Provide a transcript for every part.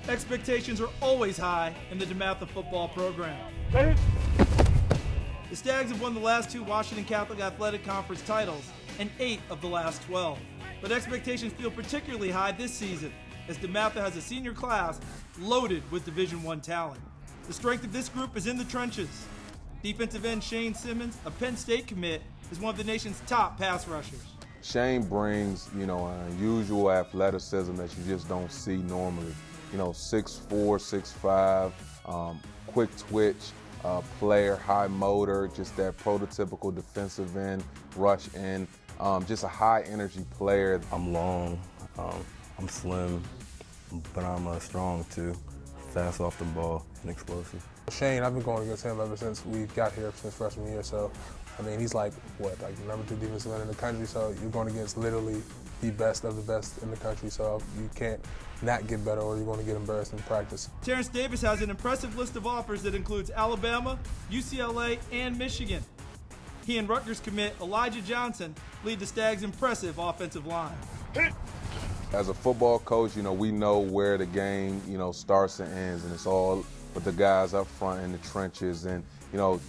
Expectations are always high in the DeMatha football program. The Stags have won the last 2 Washington Catholic Athletic Conference titles and 8 of the last 12. But expectations feel particularly high this season as DeMatha has a senior class loaded with Division I talent. The strength of this group is in the trenches. Defensive end Shane Simmons, a Penn State commit, is one of the nation's top pass rushers. Shane brings, an unusual athleticism that you just don't see normally. 6'4", 6'5", quick twitch player, high motor, just that prototypical defensive end, rush end, just a high energy player. I'm long, I'm slim, but I'm strong too, fast off the ball and explosive. Shane, I've been going against him ever since we got here, since freshman year, so he's like the number 2 defensive end in the country, so you're going against literally the best of the best in the country, so you can't not get better or you're going to get embarrassed in practice. Terrance Davis has an impressive list of offers that includes Alabama, UCLA, and Michigan. He and Rutgers commit Elijah Johnson lead the Stags' impressive offensive line. As a football coach, we know where the game, starts and ends, and it's all with the guys up front in the trenches. And,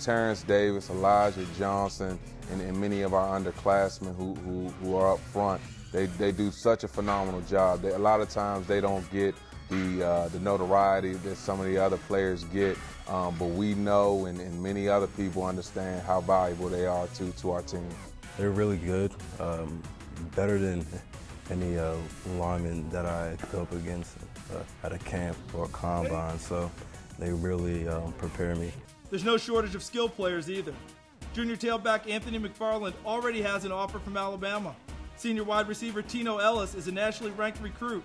Terrance Davis, Elijah Johnson, and many of our underclassmen who are up front, they do such a phenomenal job. A lot of times they don't get the notoriety that some of the other players get, but we know and many other people understand how valuable they are to our team. They're really good, better than any lineman that I go up against at a camp or a combine, so they really prepare me. There's no shortage of skill players either. Junior tailback Anthony McFarland already has an offer from Alabama. Senior wide receiver Tino Ellis is a nationally ranked recruit.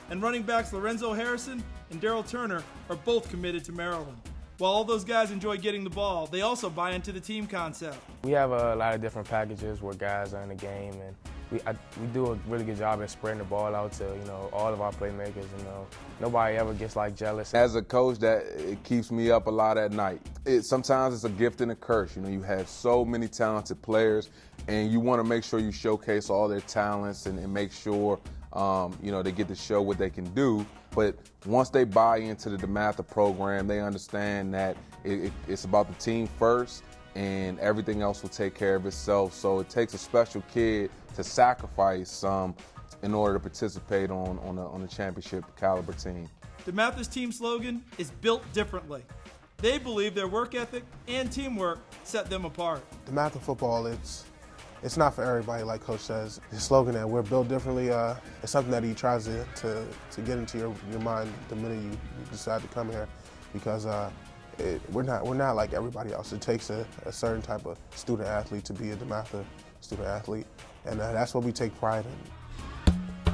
And running backs Lorenzo Harrison and Darrell Turner are both committed to Maryland. While all those guys enjoy getting the ball, they also buy into the team concept. We have a lot of different packages where guys are in the game, and we do a really good job at spreading the ball out to all of our playmakers. Nobody ever gets jealous. As a coach, it keeps me up a lot at night. Sometimes it's a gift and a curse. You have so many talented players, and you want to make sure you showcase all their talents and make sure they get to show what they can do. But once they buy into the DeMatha program, they understand that it's about the team first, and everything else will take care of itself. So it takes a special kid to sacrifice some in order to participate on a championship caliber team. DeMatha's team slogan is built differently. They believe their work ethic and teamwork set them apart. DeMatha football, it's not for everybody, like Coach says. His slogan that we're built differently is something that he tries to get into your mind the minute you decide to come here, because we're not like everybody else. It takes a certain type of student athlete to be a DeMatha student athlete, and that's what we take pride in.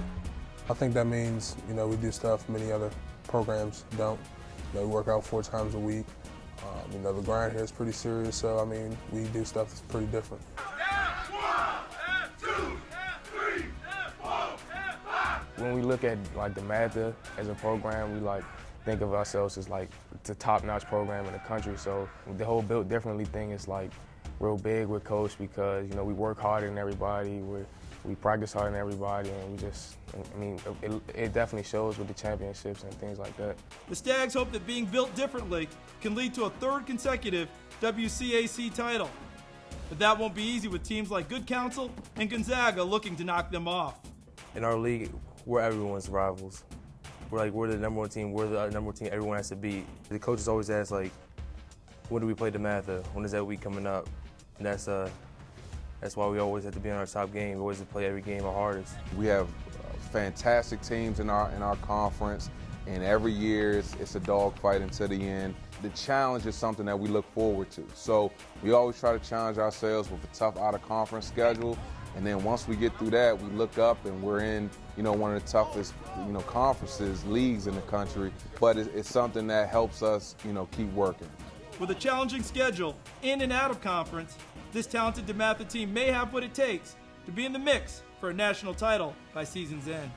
I think that means we do stuff many other programs don't. We work out 4 times a week. The grind here is pretty serious, so we do stuff that's pretty different. When we look at DeMatha as a program, we think of ourselves as the top-notch program in the country. So the whole built differently thing is real big with Coach, because we work harder than everybody, we practice harder than everybody, and it definitely shows with the championships and things like that. The Stags hope that being built differently can lead to a 3rd consecutive WCAC title. But that won't be easy with teams like Good Counsel and Gonzaga looking to knock them off. In our league, we're everyone's rivals. We're the number 1 team. We're the number 1 team everyone has to beat. The coaches always ask when do we play DeMatha? When is that week coming up? And that's why we always have to be on our top game. We always have to play every game our hardest. We have fantastic teams in our conference, and every year it's a dogfight until the end. The challenge is something that we look forward to. So we always try to challenge ourselves with a tough out-of-conference schedule. And then once we get through that, we look up and we're in, one of the toughest, conferences, leagues in the country. But it's something that helps us, keep working. With a challenging schedule, in and out of conference, this talented DeMatha team may have what it takes to be in the mix for a national title by season's end.